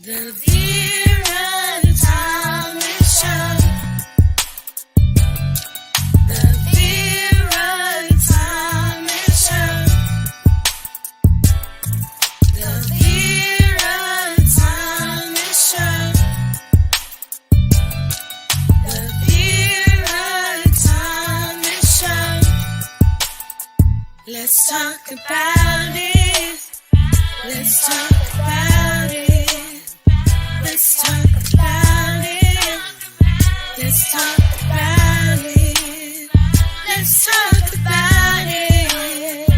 The Vera Talk Show. The Vera Talk Show. The Vera Talk Show. The Vera Talk Show. Let's talk about it. Let's talk about it. Let's talk about it. Let's talk about it. Let's talk about it.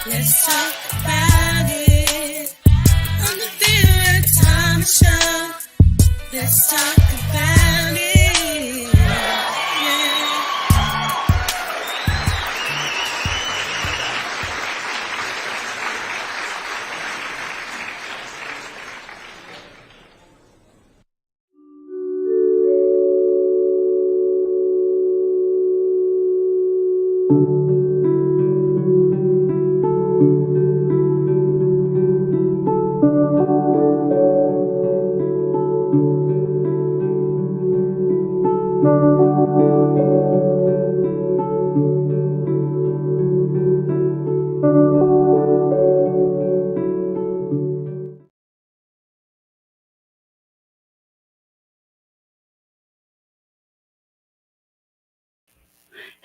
Let's talk about it. On the Vera Time Show. Let's talk about it. Yeah.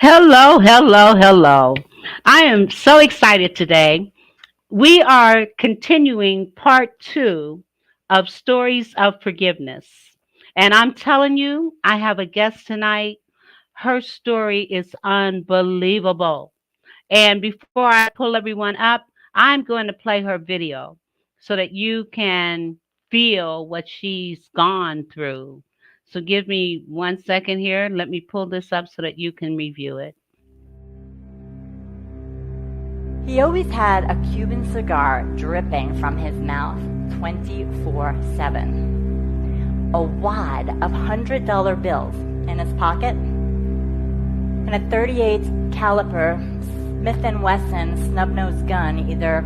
Hello, hello, hello. I am so excited today. We are continuing part two of Stories of Forgiveness. And I'm telling you, I have a guest tonight. Her story is unbelievable. And before I pull everyone up, I'm going to play her video so that you can feel what she's gone through. So give me 1 second here. Let me pull this up so that you can review it. He always had a Cuban cigar dripping from his mouth 24/7. A wad of $100 bills in his pocket, and a .38 caliber Smith & Wesson snub-nosed gun either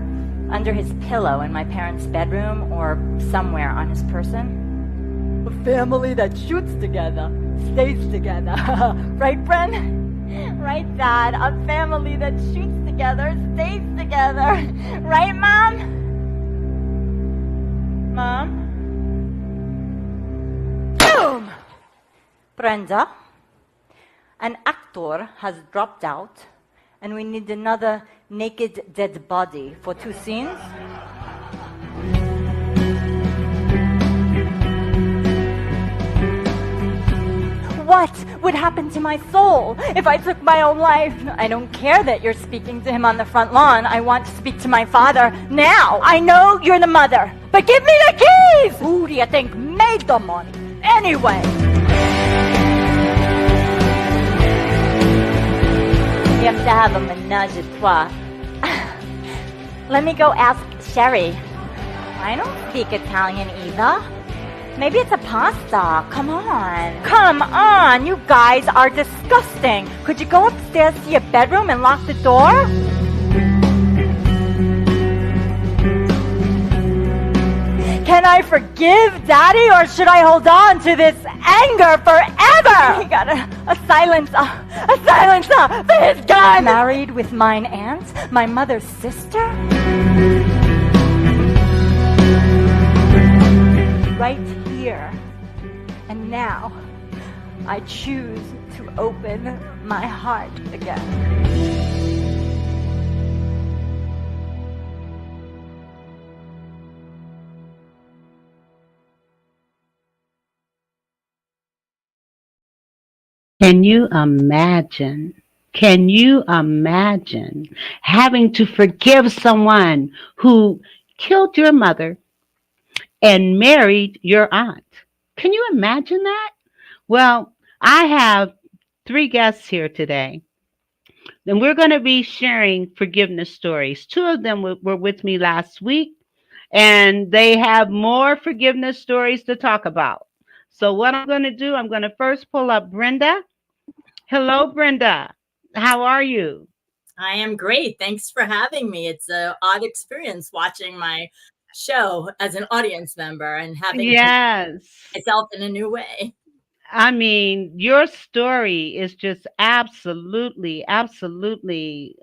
under his pillow in my parents' bedroom or somewhere on his person. A family that shoots together stays together. Right, Bren? Right, Dad? A family that shoots together stays together. Right, Mom? Mom? Boom! Brenda, an actor has dropped out, and we need another naked dead body for 2 scenes. What would happen to my soul if I took my own life? I don't care that you're speaking to him on the front lawn. I want to speak to my father now. I know you're the mother, but give me the keys! Who do you think made the money? Anyway. We have to have a menage a trois. Let me go ask Sherry. I don't speak Italian either. Maybe it's a pasta. Come on. Come on. You guys are disgusting. Could you go upstairs to your bedroom and lock the door? Can I forgive Daddy, or should I hold on to this anger forever? He got a silencer for his gun. Married with mine aunt, my mother's sister? Right here and now, I choose to open my heart again. Can you imagine? Can you imagine having to forgive someone who killed your mother and married your aunt? Can you imagine that? Well, I have 3 guests here today. And we're going to be sharing forgiveness stories. 2 of them were with me last week, and they have more forgiveness stories to talk about. So what I'm going to do, I'm going to first pull up Brenda. Hello, Brenda. How are you? I am great. Thanks for having me. It's an odd experience watching my show as an audience member and having to Yes. myself in a new way. I mean, your story is just absolutely, absolutely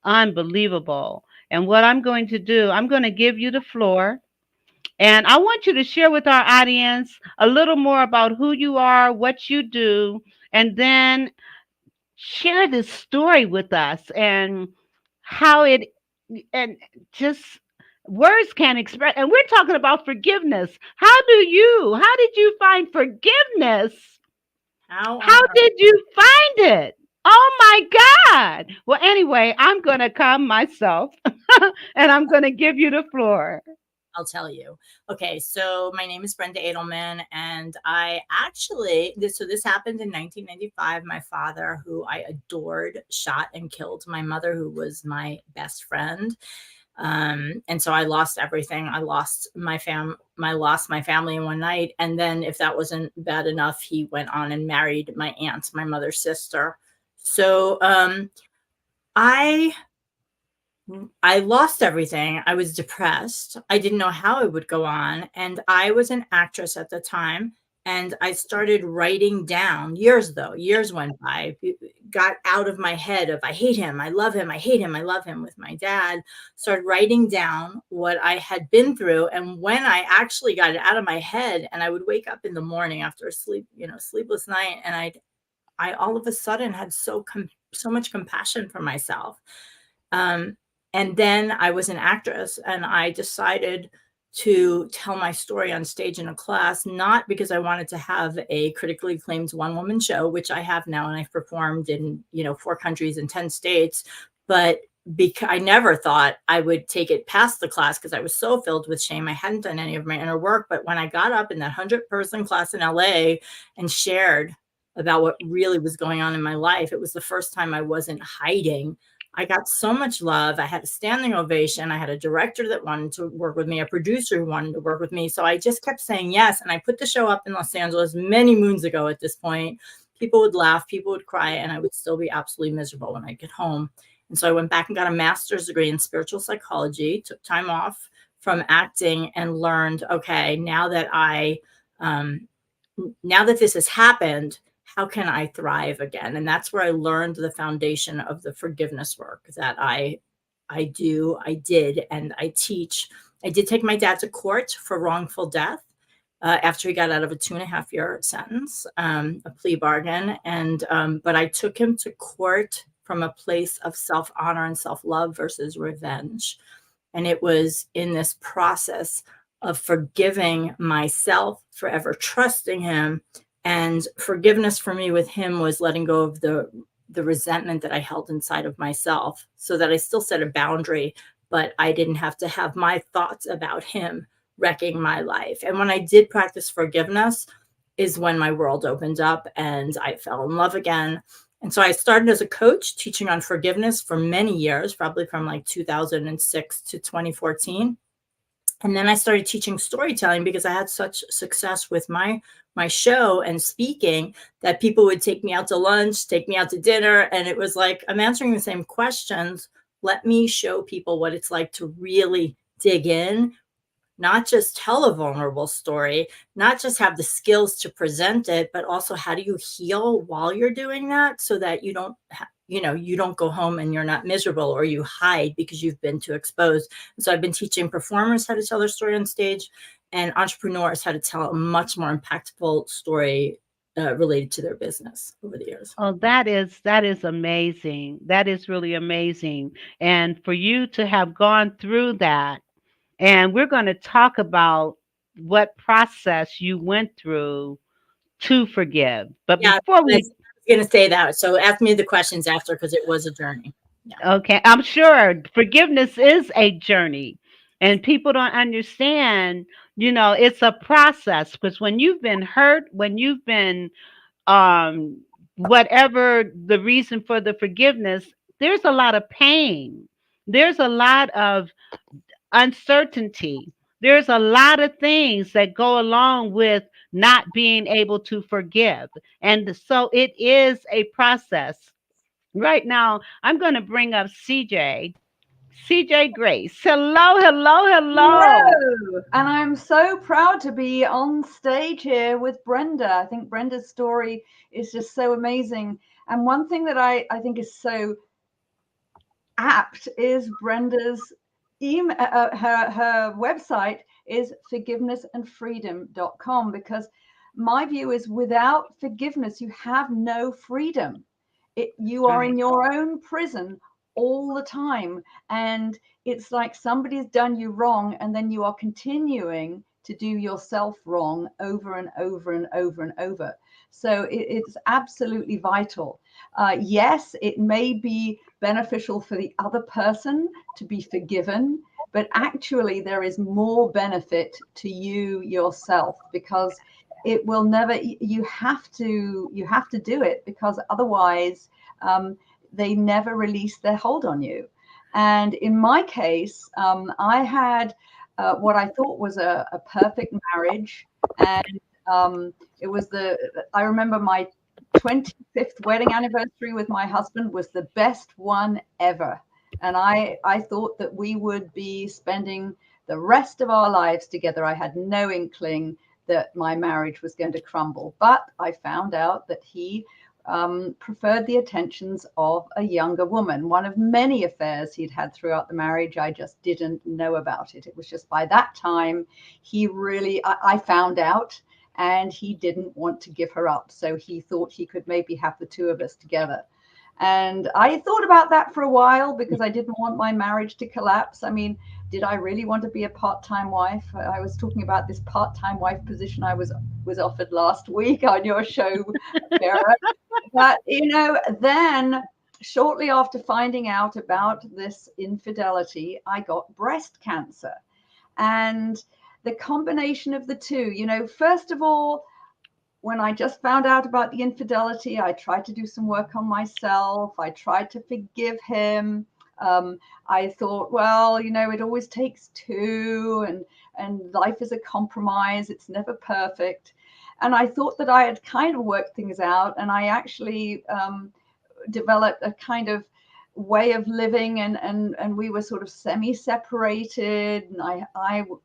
unbelievable. And what I'm going to do, I'm going to give you the floor. And I want you to share with our audience a little more about who you are, what you do, and then share this story with us and how it, and just words can't express. And we're talking about forgiveness. How did you find forgiveness? How on How earth? did you find it? Oh my God. Well, anyway, I'm going to come myself and I'm going to give you the floor. I'll tell you. Okay, so my name is Brenda Edelman, and I actually this happened in 1995. My father, who I adored, shot and killed my mother, who was my best friend. And so I lost everything. I lost my family in one night, and then if that wasn't bad enough, he went on and married my aunt, my mother's sister. So I I lost everything. I was depressed. I didn't know how it would go on. And I was an actress at the time. And I started writing down years, though, years went by, got out of my head of I hate him, I love him, I hate him, I love him with my dad, started writing down what I had been through. And when I actually got it out of my head, and I would wake up in the morning after a sleepless night, and I all of a sudden had so much compassion for myself. Um, and then I was an actress, and I decided to tell my story on stage in a class, not because I wanted to have a critically acclaimed one woman show, which I have now, and I've performed in, 4 countries and 10 states, but because I never thought I would take it past the class because I was so filled with shame. I hadn't done any of my inner work. But when I got up in that 100-person class in LA and shared about what really was going on in my life, it was the first time I wasn't hiding. I got so much love. I had a standing ovation. I had a director that wanted to work with me, a producer who wanted to work with me. So I just kept saying yes. And I put the show up in Los Angeles many moons ago at this point. People would laugh, people would cry, and I would still be absolutely miserable when I get home. And so I went back and got a master's degree in spiritual psychology, took time off from acting, and learned, okay, now that this has happened, how can I thrive again? And that's where I learned the foundation of the forgiveness work that I did, and I teach. I did take my dad to court for wrongful death after he got out of a 2.5-year sentence, a plea bargain. And but I took him to court from a place of self-honor and self-love versus revenge. And it was in this process of forgiving myself for ever trusting him. And forgiveness for me with him was letting go of the resentment that I held inside of myself, so that I still set a boundary, but I didn't have to have my thoughts about him wrecking my life. And when I did practice forgiveness is when my world opened up and I fell in love again. And so I started as a coach teaching on forgiveness for many years, probably from like 2006 to 2014. And then I started teaching storytelling because I had such success with my show and speaking that people would take me out to lunch, take me out to dinner. And it was like, I'm answering the same questions. Let me show people what it's like to really dig in, not just tell a vulnerable story, not just have the skills to present it, but also how do you heal while you're doing that, so that you don't you don't go home and you're not miserable, or you hide because you've been too exposed. And so I've been teaching performers how to tell their story on stage, and entrepreneurs how to tell a much more impactful story related to their business over the years. Oh, that is amazing. That is really amazing. And for you to have gone through that, and we're going to talk about what process you went through to forgive. But Yeah, before I was we, going to say that. So ask me the questions after, because it was a journey. Yeah. okay, I'm sure forgiveness is a journey, and people don't understand, it's a process, because when you've been hurt, when you've been, um, whatever the reason for the forgiveness, there's a lot of pain. There's a lot of uncertainty. There's a lot of things that go along with not being able to forgive. And so it is a process. Right now, I'm going to bring up CJ. CJ Grace. Hello, hello, hello. Hello, and I'm so proud to be on stage here with Brenda. I think Brenda's story is just so amazing. And one thing that I think is so apt is Brenda's email, her website is forgivenessandfreedom.com, because my view is without forgiveness, you have no freedom. You are Right. in your own prison all the time. And it's like somebody's done you wrong, and then you are continuing to do yourself wrong over and over and over and over. So it's absolutely vital. Yes, it may be beneficial for the other person to be forgiven, but actually there is more benefit to you yourself, because it will never, you have to do it, because otherwise they never release their hold on you. And in my case, I had what I thought was a perfect marriage. And it was I remember my 25th wedding anniversary with my husband was the best one ever. And I thought that we would be spending the rest of our lives together. I had no inkling that my marriage was going to crumble, but I found out that he preferred the attentions of a younger woman. One of many affairs he'd had throughout the marriage. I just didn't know about it. It was just by that time he really, I found out, and he didn't want to give her up. So he thought he could maybe have the two of us together. And I thought about that for a while, because I didn't want my marriage to collapse. I mean, did I really want to be a part-time wife? I was talking about this part-time wife position I was offered last week on your show, Vera. But, then shortly after finding out about this infidelity, I got breast cancer. And the combination of the two, first of all, when I just found out about the infidelity, I tried to do some work on myself. I tried to forgive him. I thought, well, it always takes two, and life is a compromise. It's never perfect. And I thought that I had kind of worked things out, and I actually developed a kind of way of living, and we were sort of semi-separated, and I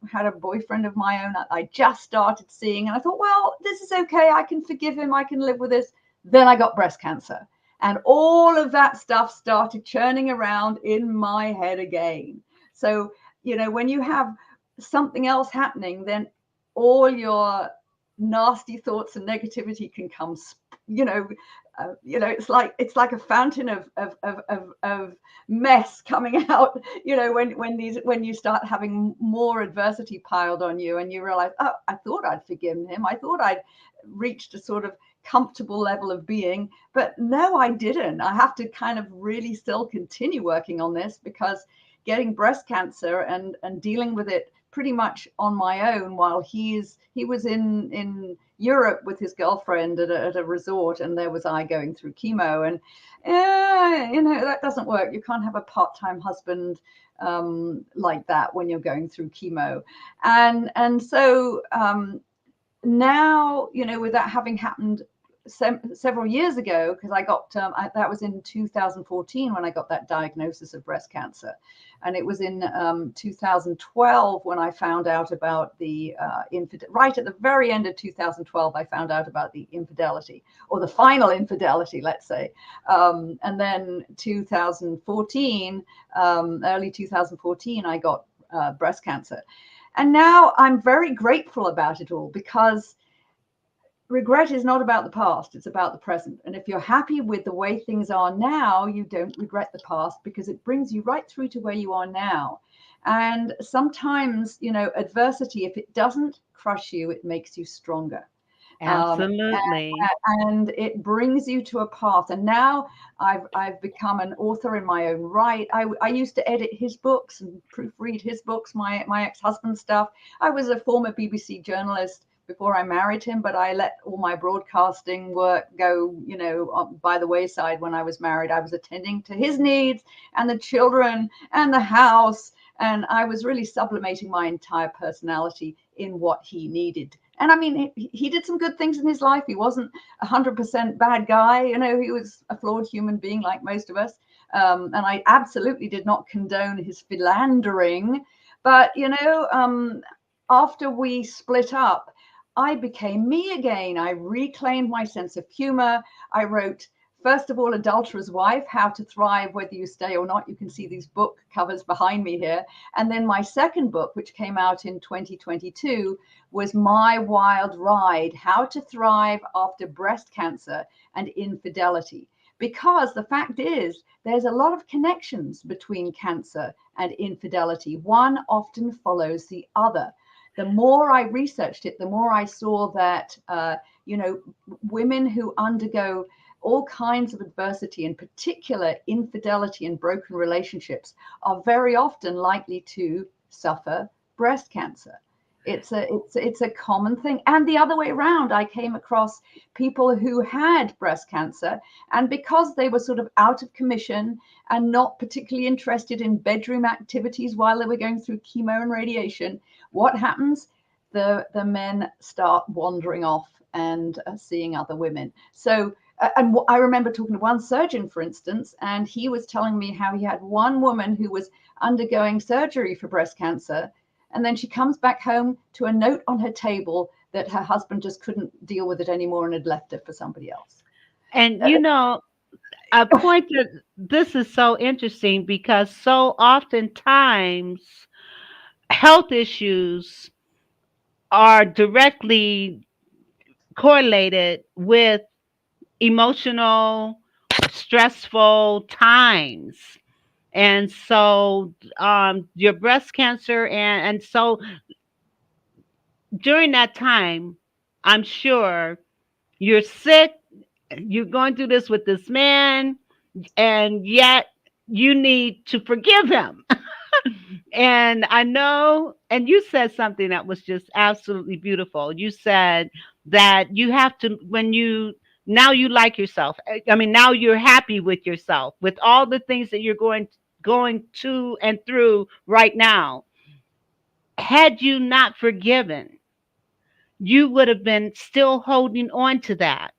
had a boyfriend of my own that I just started seeing, and I thought, well, this is okay, I can forgive him, I can live with this. Then I got breast cancer, and all of that stuff started churning around in my head again. So when you have something else happening, then all your nasty thoughts and negativity can come, it's like a fountain of mess coming out, when you start having more adversity piled on you, and you realize, oh, I thought I'd forgiven him, I thought I'd reached a sort of comfortable level of being, but no, I didn't. I have to kind of really still continue working on this, because getting breast cancer and dealing with it pretty much on my own, while he was in Europe with his girlfriend at a resort, and there was I going through chemo, and that doesn't work. You can't have a part-time husband like that when you're going through chemo, and so now, with that having happened several years ago, because I got that was in 2014 when I got that diagnosis of breast cancer, and it was in 2012 when I found out about the right at the very end of 2012, I found out about the infidelity, or the final infidelity, let's say, and then 2014, early 2014, I got breast cancer. And now I'm very grateful about it all, because regret is not about the past, it's about the present. And if you're happy with the way things are now, you don't regret the past, because it brings you right through to where you are now. And sometimes, adversity, if it doesn't crush you, it makes you stronger. Absolutely. And it brings you to a path. And now I've become an author in my own right. I used to edit his books and proofread his books, my ex-husband's stuff. I was a former BBC journalist before I married him, but I let all my broadcasting work go, by the wayside. When I was married, I was attending to his needs and the children and the house, and I was really sublimating my entire personality in what he needed And I mean, he did some good things in his life. He wasn't 100% bad guy. You know, he was a flawed human being like most of us. And I absolutely did not condone his philandering. But, you know, after we split up, I became me again. I reclaimed my sense of humor. I wrote, first of all, Adulterer's Wife, How to Thrive Whether You Stay or Not. You can see these book covers behind me here. And then my second book, which came out in 2022, was My Wild Ride, How to Thrive After Breast Cancer and Infidelity. Because the fact is, there's a lot of connections between cancer and infidelity. One often follows the other. The more I researched it, the more I saw that, you know, women who undergo all kinds of adversity, in particular infidelity and broken relationships, are very often likely to suffer breast cancer. It's a common thing. And the other way around, I came across people who had breast cancer, and because they were sort of out of commission and not particularly interested in bedroom activities while they were going through chemo and radiation, what happens? The men start wandering off and seeing other women. So and I remember talking to one surgeon, for instance, and he was telling me how he had one woman who was undergoing surgery for breast cancer, and then she comes back home to a note on her table that her husband just couldn't deal with it anymore and had left her for somebody else. And you know, I point to this is so interesting because so oftentimes health issues are directly correlated with emotional, stressful times. And so your breast cancer and so during that time, I'm sure you're sick, you're going through this with this man, and yet you need to forgive him. And I know, and you said something that was just absolutely beautiful. You said that you have to, when you, now you like yourself. I mean, now you're happy with yourself, with all the things that you're going to and through right now. Had you not forgiven, you would have been still holding on to that.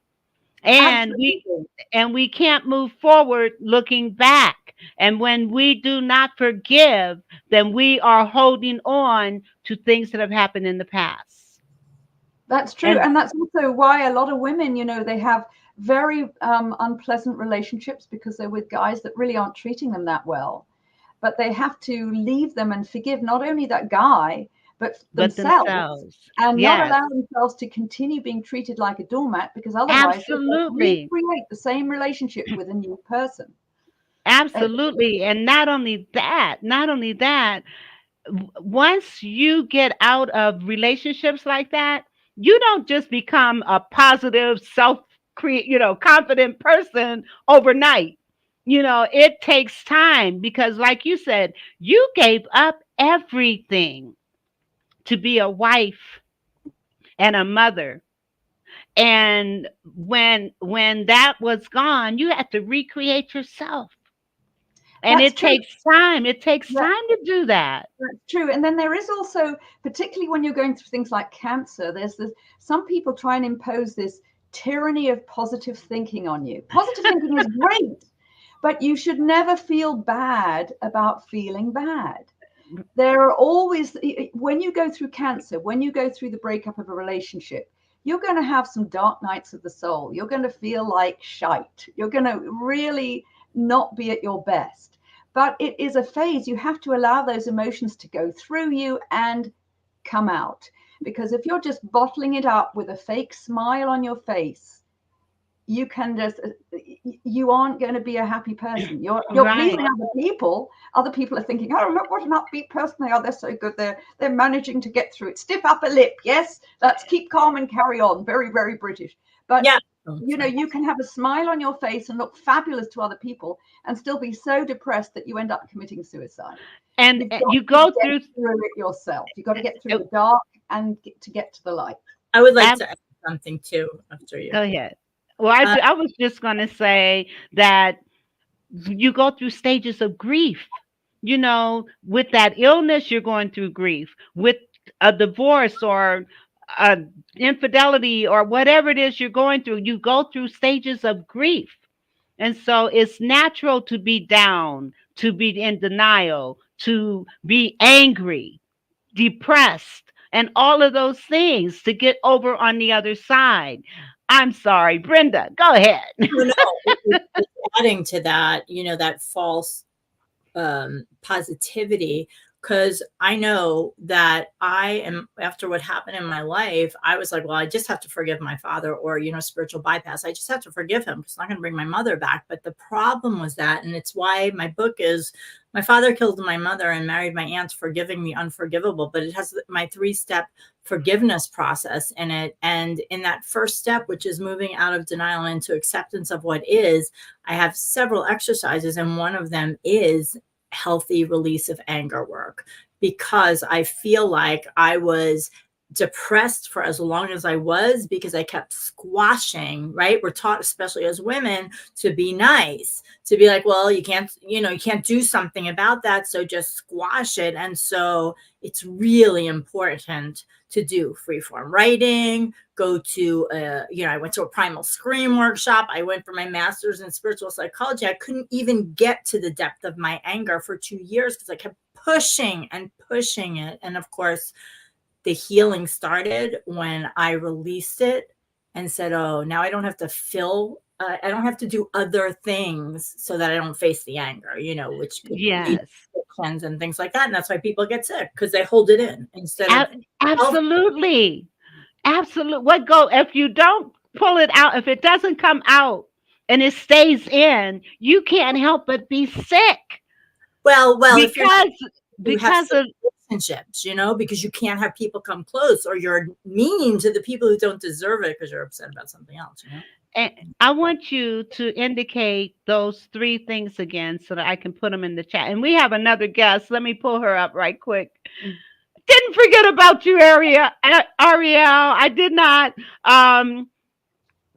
And Absolutely. we can't move forward looking back. And when we do not forgive, then we are holding on to things that have happened in the past. That's true. And And that's also why a lot of women, you know, they have very unpleasant relationships because they're with guys that really aren't treating them that well. But they have to leave them and forgive not only that guy, but but themselves, themselves. and not Yes, allow themselves to continue being treated like a doormat, because otherwise they will absolutely. recreate the same relationship with a new person. Uh, Absolutely. And not only that, once you get out of relationships like that, you don't just become a positive, confident person overnight. You know, it takes time because, like you said, you gave up everything to be a wife and a mother. And when that was gone, you had to recreate yourself. And that's it true. takes time. It takes Yeah, time to do that. that's true. And then there is also, particularly when you're going through things like cancer, there's this, some people try and impose this tyranny of positive thinking on you. Positive thinking is great, but you should never feel bad about feeling bad. There are always, when you go through cancer, when you go through the breakup of a relationship, you're going to have some dark nights of the soul. You're going to feel like shite. You're going to really not be at your best. But it is a phase. You have to allow those emotions to go through you and come out. Because if you're just bottling it up with a fake smile on your face, you can just, you aren't going to be a happy person. You're Right. pleasing other people. Other people are thinking, oh, look what an upbeat person they are. They're so good. They're managing to get through it. Stiff upper lip. Yes, that's keep calm and carry on. Very, very British. But Yeah. you know, you can have a smile on your face and look fabulous to other people and still be so depressed that you end up committing suicide. And You've got you to go get through. through it yourself. You've got to get through uh, the dark and to get to the light. I would like ab- to add something too after you. Go ahead. Well, Uh, I was just going to say that you go through stages of grief. You know, with that illness, you're going through grief. With a divorce or uh, infidelity or whatever it is you're going through, you go through stages of grief. And so it's natural to be down, to be in denial, to be angry, depressed, and all of those things to get over on the other side. I'm sorry, Brenda, go ahead. No, no. It's adding to that, that false positivity, because I know that I am, after what happened in my life, I was like, well, I just have to forgive my father, or, spiritual bypass. I just have to forgive him because I'm not going to bring my mother back. But the problem was that, and it's why my book is My Father Killed My Mother and Married My Aunt, Forgiving the Unforgivable. But it has my 3-step forgiveness process in it. And in that first step, which is moving out of denial into acceptance of what is, I have several exercises. And one of them is healthy release of anger work, because I feel like I was depressed for as long as I was because I kept squashing, right? We're taught, especially as women, to be nice, to be like, well, you can't do something about that, so just squash it. And so it's really important to do freeform writing, go to I went to a primal scream workshop. I went for my master's in spiritual psychology. I couldn't even get to the depth of my anger for 2 years because I kept pushing and pushing it. And of course, the healing started when I released it and said, oh, now I don't have to I don't have to do other things so that I don't face the anger, which could lead Yes. to addictions and things like that. And that's why people get sick, because they hold it in instead of Absolutely. Absolutely. What go if you don't pull it out, if it doesn't come out and it stays in, you can't help but be sick. well, if you're Because you have because of relationships, because you can't have people come close, or you're mean to the people who don't deserve it because you're upset about something else, and I want you to indicate those 3 things again so that I can put them in the chat. And we have another guest. Let me pull her up right quick. Didn't forget about you, Ariel. I did not.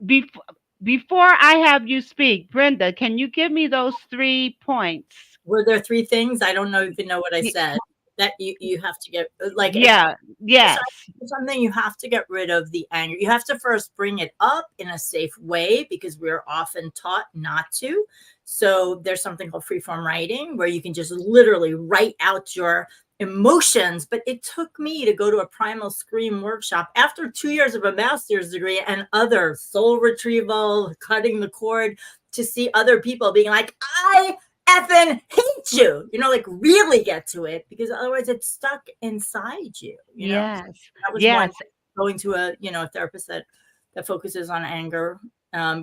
Before before I have you speak, Brenda, can you give me those 3 points? Were there 3 things? I don't even know what I said. That you have to get, like, if Yeah. Yes. something, you have to get rid of the anger. You have to first bring it up in a safe way, because we're often taught not to. So there's something called freeform writing, where you can just literally write out your emotions. But it took me to go to a primal scream workshop after 2 years of a master's degree and other soul retrieval, cutting the cord, to see other people being like, I effing hate you, like really get to it, because otherwise it's stuck inside you, Yes. That was one, Yes. going to a therapist that focuses on anger,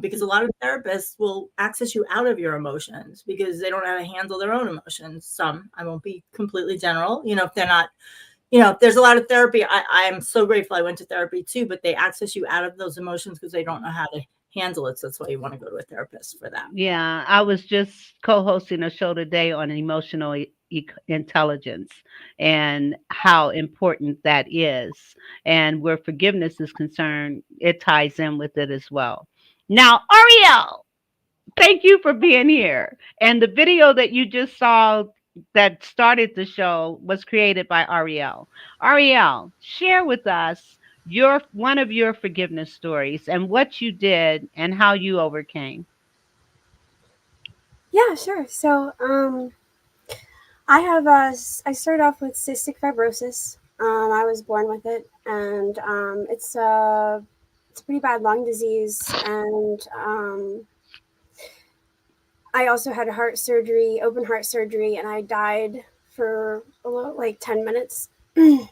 because a lot of therapists will access you out of your emotions because they don't know how to handle their own emotions. Some, I won't be completely general, if they're not, there's a lot of therapy. I'm so grateful I went to therapy too, but they access you out of those emotions because they don't know how to handle it. So that's why you want to go to a therapist for that. Yeah, I was just co-hosting a show today on emotional intelligence and how important that is. And where forgiveness is concerned, it ties in with it as well. Now, Ariel, thank you for being here. And the video that you just saw that started the show was created by Ariel. Ariel, share with us your one of your forgiveness stories and what you did and how you overcame. Yeah, sure. So, I started off with cystic fibrosis. I was born with it, and it's a pretty bad lung disease. And I also had heart surgery, open heart surgery, and I died for like 10 minutes. And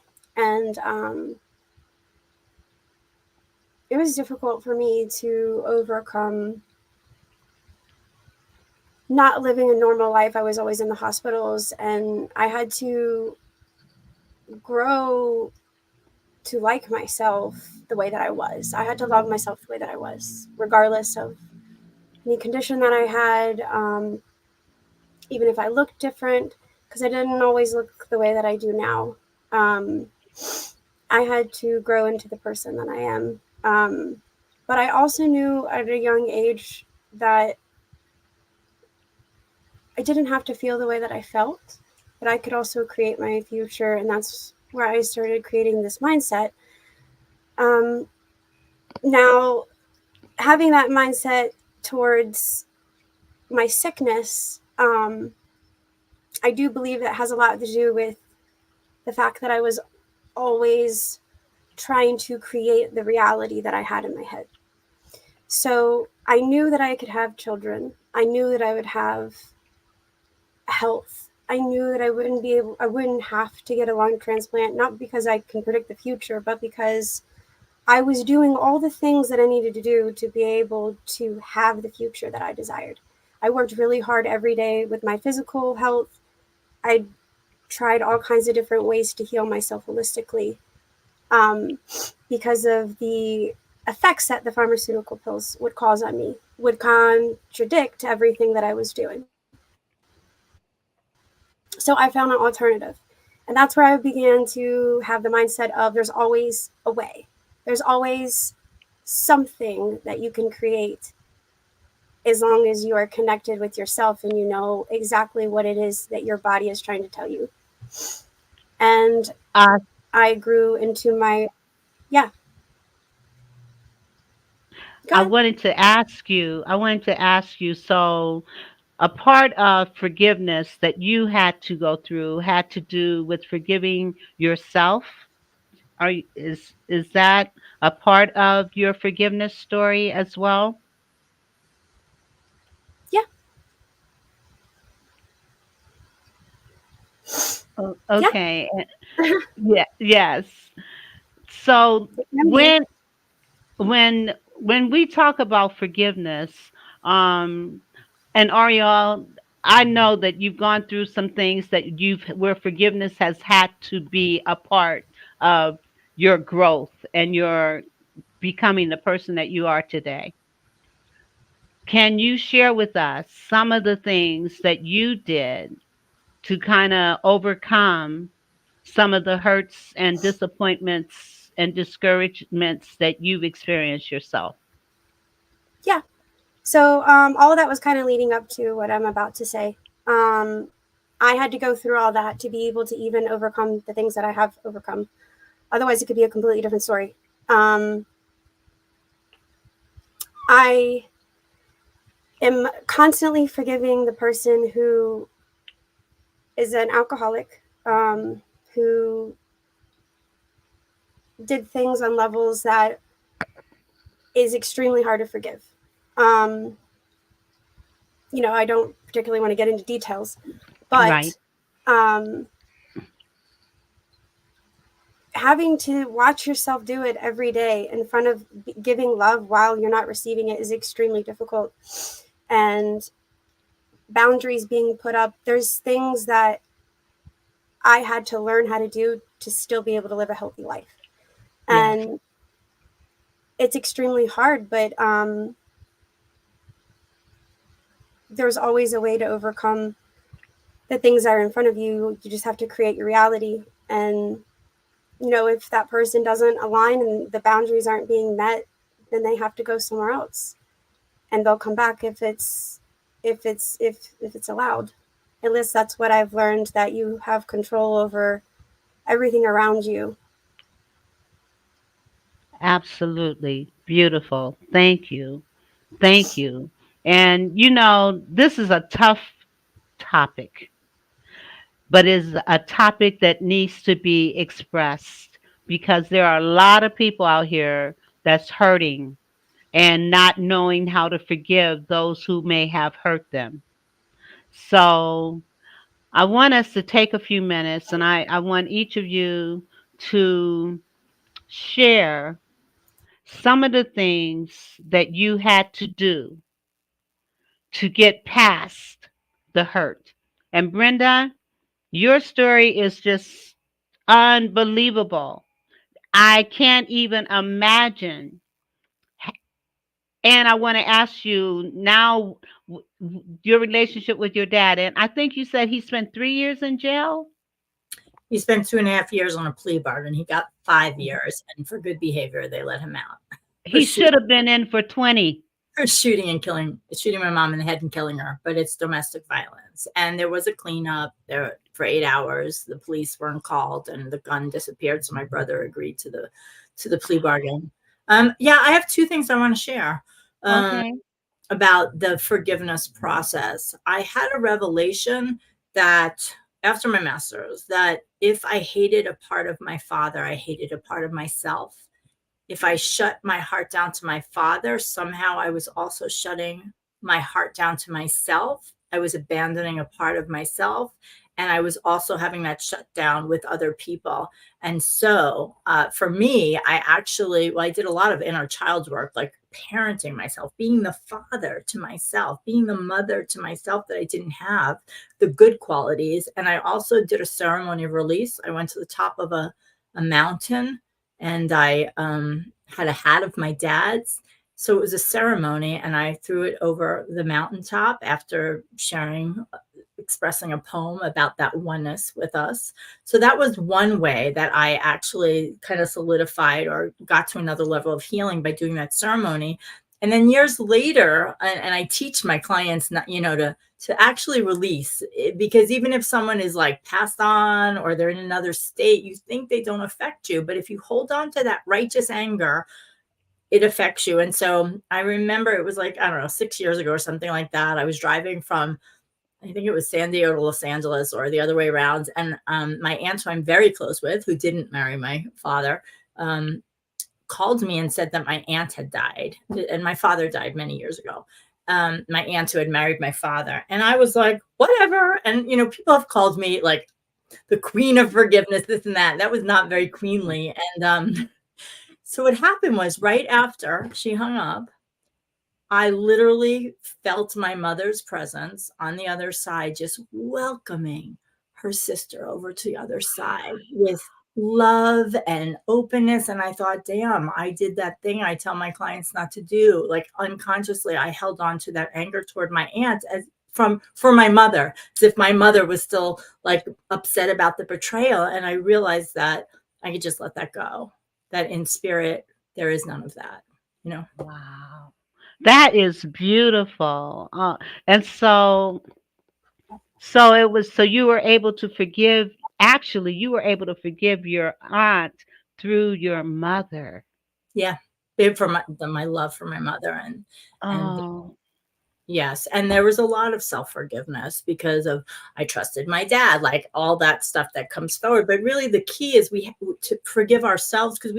it was difficult for me to overcome not living a normal life. I was always in the hospitals, and I had to grow to like myself the way that I was. I had to love myself the way that I was, regardless of any condition that I had, even if I looked different, because I didn't always look the way that I do now. I had to grow into the person that I am. But I also knew at a young age that I didn't have to feel the way that I felt, but I could also create my future. And that's where I started creating this mindset Um, Now, having that mindset towards my sickness, I do believe it has a lot to do with the fact that I was always trying to create the reality that I had in my head. So I knew that I could have children. I knew that I would have health. I knew that I wouldn't have to get a lung transplant, not because I can predict the future, but because I was doing all the things that I needed to do to be able to have the future that I desired. I worked really hard every day with my physical health. I tried all kinds of different ways to heal myself holistically, um, because of the effects that the pharmaceutical pills would cause on me, would contradict everything that I was doing. So I found an alternative. And that's where I began to have the mindset of there's always a way. There's always something that you can create as long as you are connected with yourself and you know exactly what it is that your body is trying to tell you. And Uh, I grew into my, yeah, go I ahead. wanted to ask you, so a part of forgiveness that you had to go through had to do with forgiving yourself. Is that a part of your forgiveness story as well? Yeah, Oh, yeah, okay. Yeah, yes. So it can be. when when we talk about forgiveness, um, and Ariel, I know that you've gone through some things that where forgiveness has had to be a part of your growth and your becoming the person that you are today. Can you share with us some of the things that you did to kind of overcome some of the hurts and disappointments and discouragements that you've experienced yourself? Yeah. So all of that was kind of leading up to what I'm about to say. Um, I had to go through all that to be able to even overcome the things that I have overcome. Otherwise, it could be a completely different story. Um, I am constantly forgiving the person who is an alcoholic, who did things on levels that is extremely hard to forgive. Um, I don't particularly want to get into details, Right. but um, having to watch yourself do it every day in front of giving love while you're not receiving it is extremely difficult. And boundaries being put up, there's things that I had to learn how to do to still be able to live a healthy life. Yes. And it's extremely hard, but there's always a way to overcome the things that are in front of you. You just have to create your reality. And, if that person doesn't align and the boundaries aren't being met, then they have to go somewhere else. And they'll come back if it's allowed. At least that's what I've learned, that you have control over everything around you. Absolutely beautiful. Thank you. Thank you. And this is a tough topic, but is a topic that needs to be expressed because there are a lot of people out here that's hurting and not knowing how to forgive those who may have hurt them. So I want us to take a few minutes and I want each of you to share some of the things that you had to do to get past the hurt. And Brenda, your story is just unbelievable. I can't even imagine. And I want to ask you now your relationship with your dad. And I think you said he spent 3 years in jail. He spent 2.5 years on a plea bargain. He got 5 years, and for good behavior, they let him out for He should have been in for 20. shooting my mom in the head and killing her. But it's domestic violence, and there was a cleanup there for 8 hours. The police weren't called, and the gun disappeared. So my brother agreed to to the plea bargain. Yeah, I have two things I want to share. Okay. About the forgiveness process. I had a revelation that after my master's, that if I hated a part of my father, I hated a part of myself. If I shut my heart down to my father, somehow I was also shutting my heart down to myself. I was abandoning a part of myself. And I was also having that shut down with other people. And so for me, I did a lot of inner child work, like parenting myself, being the father to myself, being the mother to myself that I didn't have, the good qualities. And I also did a ceremony of release. I went to the top of a mountain, and I had a hat of my dad's. So it was a ceremony, and I threw it over the mountaintop after expressing a poem about that oneness with us. So that was one way that I actually kind of solidified or got to another level of healing by doing that ceremony. And then years later, and I teach my clients not, to actually release it, because even if someone is like passed on or they're in another state, you think they don't affect you. But if you hold on to that righteous anger, it affects you. And so I remember it was like, I don't know, 6 years ago or something like that. I was driving from, I think it was San Diego to Los Angeles or the other way around. And my aunt, who I'm very close with, who didn't marry my father, called me and said that my aunt had died. And my father died many years ago. My aunt who had married my father. And I was like, whatever. And, people have called me like the queen of forgiveness, this and that. That was not very queenly. And so what happened was right after she hung up, I literally felt my mother's presence on the other side, just welcoming her sister over to the other side with love and openness. And I thought, damn, I did that thing I tell my clients not to do. Like unconsciously, I held on to that anger toward my aunt for my mother, as if my mother was still like upset about the betrayal. And I realized that I could just let that go, that in spirit, there is none of that, Wow. That is beautiful. And so you were able to forgive, actually, you were able to forgive your aunt through your mother. Yeah. For my love for my mother. And Oh, yes. And there was a lot of self-forgiveness because I trusted my dad, like all that stuff that comes forward. But really the key is to forgive ourselves, because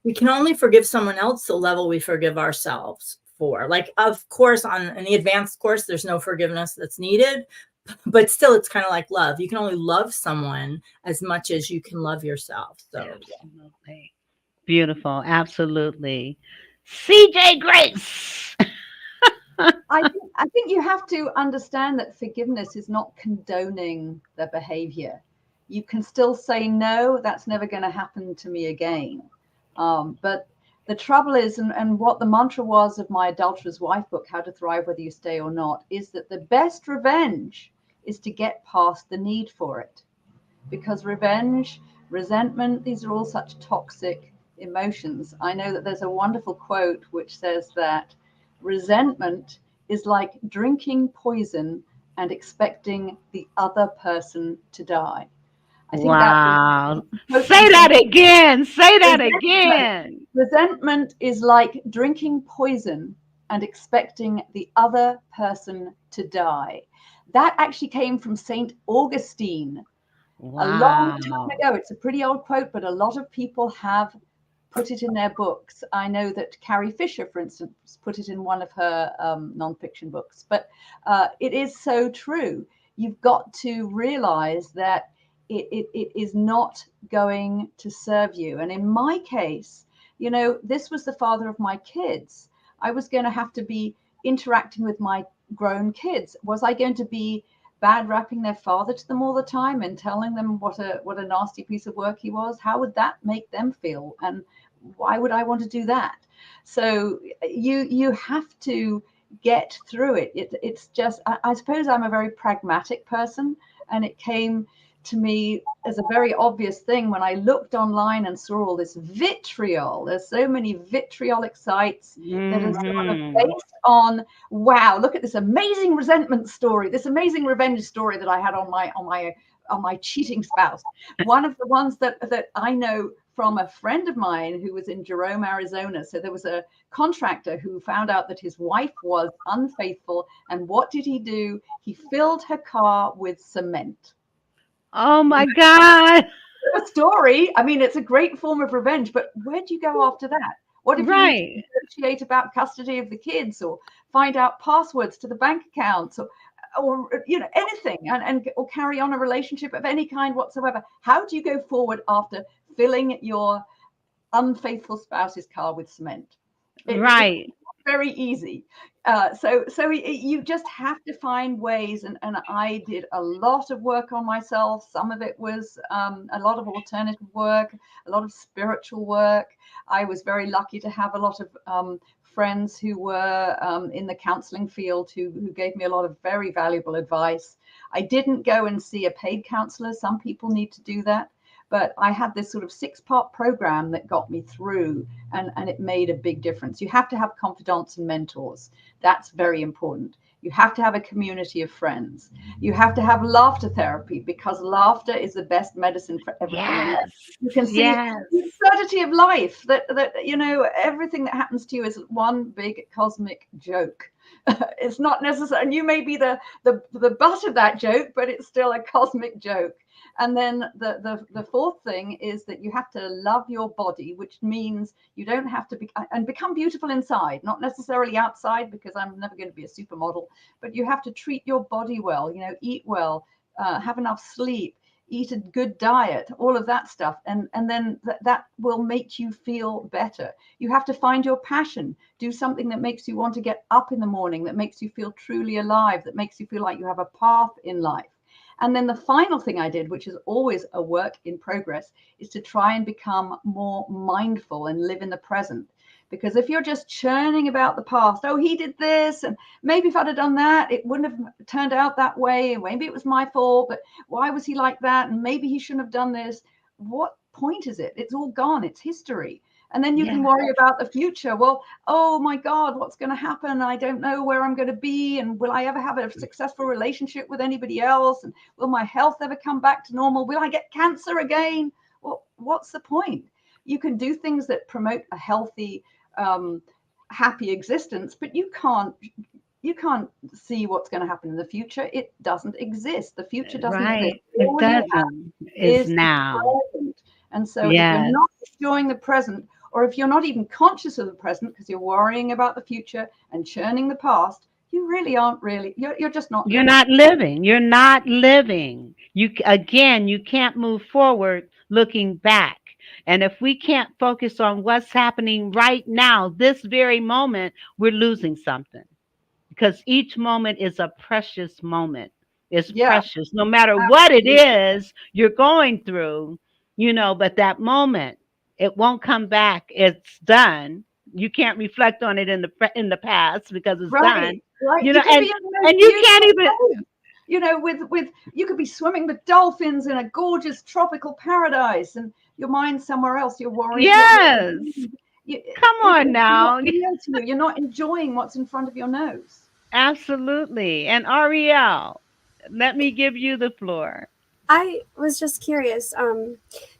we can only forgive someone else the level we forgive ourselves for. Like, of course, in the advanced course, there's no forgiveness that's needed, but still it's kind of like love. You can only love someone as much as you can love yourself. So absolutely. Beautiful. Absolutely. CJ Grace. I think you have to understand that forgiveness is not condoning the behavior. You can still say, no, that's never going to happen to me again. But the trouble is, and what the mantra was of my Adulterer's Wife book, How to Thrive Whether You Stay or Not, is that the best revenge is to get past the need for it. Because revenge, resentment, these are all such toxic emotions. I know that there's a wonderful quote which says that resentment is like drinking poison and expecting the other person to die. I think Wow. that Say that again. Say that again. resentment is like drinking poison and expecting the other person to die. That actually came from St. Augustine a long time ago. It's a pretty old quote, but a lot of people have put it in their books. I know that Carrie Fisher, for instance, put it in one of her nonfiction books. But it is so true. You've got to realize that it is not going to serve you. And in my case, this was the father of my kids. I was going to have to be interacting with my grown kids. Was I going to be bad rapping their father to them all the time and telling them what a nasty piece of work he was? How would that make them feel? And why would I want to do that? So you have to get through it. It's just, I suppose I'm a very pragmatic person, and it came to me as a very obvious thing when I looked online and saw all this vitriol. There's so many vitriolic sites that are sort of based on, wow, look at this amazing resentment story, this amazing revenge story that I had on my my cheating spouse. One of the ones that I know from a friend of mine who was in Jerome, Arizona. So there was a contractor who found out that his wife was unfaithful. And what did he do? He filled her car with cement. Oh my God. A story. I mean, it's a great form of revenge, but where do you go after that? What if you need to Right. negotiate about custody of the kids, or find out passwords to the bank accounts, or anything, and or carry on a relationship of any kind whatsoever? How do you go forward after filling your unfaithful spouse's car with cement? It's Right. very easy. So you just have to find ways, and I did a lot of work on myself. Some of it was a lot of alternative work, a lot of spiritual work. I was very lucky to have a lot of friends who were in the counseling field who gave me a lot of very valuable advice. I didn't go and see a paid counselor. Some people need to do that. But I had this sort of 6-part program that got me through, and it made a big difference. You have to have confidants and mentors. That's very important. You have to have a community of friends. You have to have laughter therapy, because laughter is the best medicine for everything in life. Yes. You can see Yes. the absurdity of life, that everything that happens to you is one big cosmic joke. It's not necessary, and you may be the butt of that joke, but it's still a cosmic joke. And then the fourth thing is that you have to love your body, which means you don't have to become beautiful inside, not necessarily outside, because I'm never going to be a supermodel, but you have to treat your body well, eat well, have enough sleep, eat a good diet, all of that stuff. And then that will make you feel better. You have to find your passion, do something that makes you want to get up in the morning, that makes you feel truly alive, that makes you feel like you have a path in life. And then the final thing I did, which is always a work in progress, is to try and become more mindful and live in the present. Because if you're just churning about the past, oh, he did this, and maybe if I'd have done that, it wouldn't have turned out that way, and maybe it was my fault, but why was he like that? And maybe he shouldn't have done this. What point is it? It's all gone. It's history. And then you can worry about the future. Well, oh my God, what's going to happen? I don't know where I'm going to be. And will I ever have a successful relationship with anybody else? And will my health ever come back to normal? Will I get cancer again? Well, what's the point? You can do things that promote a healthy, happy existence, but you can't see what's going to happen in the future. It doesn't exist. The future doesn't exist. Right. It All you have doesn't. It's is the now. present. And so if you're Yes. not enjoying the present, or if you're not even conscious of the present because you're worrying about the future and churning the past, you really aren't really, you're just not You're living. not living. You're not living. You can't move forward looking back. And if we can't focus on what's happening right now, this very moment, we're losing something, because each moment is a precious moment. It's Yeah, precious. No matter what it absolutely. is you're going through, but that moment, it won't come back. It's done. You can't reflect on it in the past because it's done. Right, right. You You know, could be and in the most and you can't beautiful even. place, with you could be swimming with dolphins in a gorgeous tropical paradise, and your mind's somewhere else. You're worrying what will they Yes. do. Come on It's not now. real to you. You're not enjoying what's in front of your nose. Absolutely. And Ariel, let me give you the floor. I was just curious.